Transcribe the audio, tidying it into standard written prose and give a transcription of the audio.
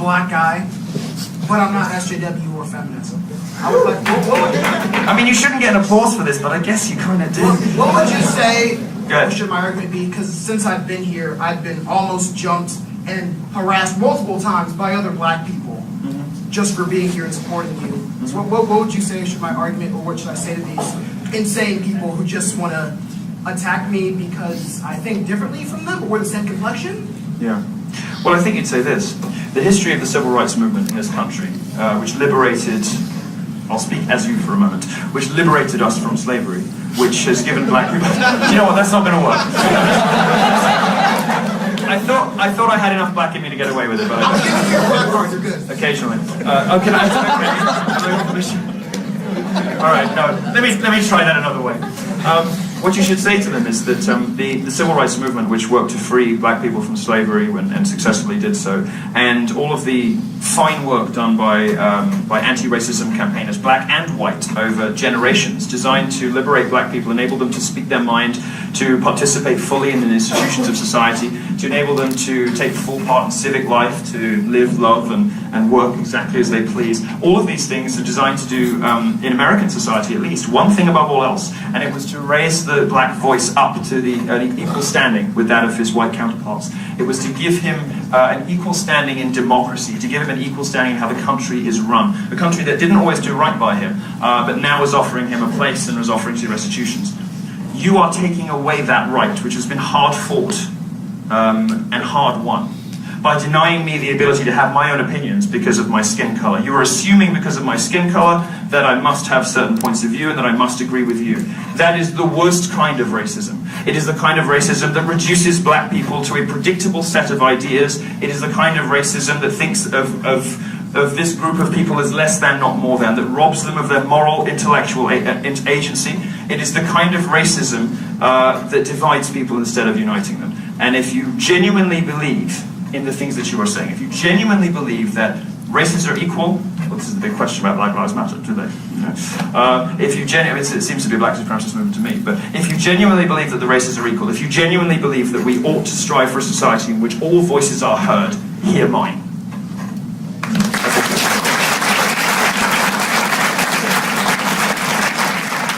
black guy, but I'm not SJW or feminist. I was like, what would you... I mean, you shouldn't get an applause for this, but I guess you kind of did. What would you say, Good. what should my argument be? Because since I've been here, I've been almost jumped and harassed multiple times by other black people just for being here and supporting you. So what would you say should my argument, or what should I say to these insane people who just want to attack me because I think differently from them, but we're the same complexion? Yeah. Well, I think you'd say this. The history of the civil rights movement in this country, which liberated, I'll speak as you for a moment, which liberated us from slavery, which has given black people... You know what, that's not going to work. I thought I had enough black in me to get away with it, but I I'll give you your black card, you're good. occasionally. Okay, all right, no, let me try that another way. What you should say to them is that the civil rights movement, which worked to free black people from slavery and successfully did so, and all of the fine work done by anti-racism campaigners, black and white, over generations, designed to liberate black people, enable them to speak their mind, to participate fully in the institutions of society, to enable them to take full part in civic life, to live, love, and work exactly as they please. All of these things are designed to do, in American society at least, one thing above all else, and it was to raise the black voice up to an equal standing with that of his white counterparts. It was to give him an equal standing in democracy, to give him an equal standing in how the country is run. A country that didn't always do right by him, but now is offering him a place and is offering to restitutions. You are taking away that right, which has been hard fought and hard won, by denying me the ability to have my own opinions because of my skin color. You are assuming because of my skin color that I must have certain points of view and that I must agree with you. That is the worst kind of racism. It is the kind of racism that reduces black people to a predictable set of ideas. It is the kind of racism that thinks of this group of people as less than, not more than, that robs them of their moral, intellectual agency. It is the kind of racism that divides people instead of uniting them. And if you genuinely believe in the things that you are saying, if you genuinely believe that races are equal, well, this is the big question about Black Lives Matter today. If you genuinely, it seems to be a black supremacist movement to me, but if you genuinely believe that the races are equal, if you genuinely believe that we ought to strive for a society in which all voices are heard, hear mine.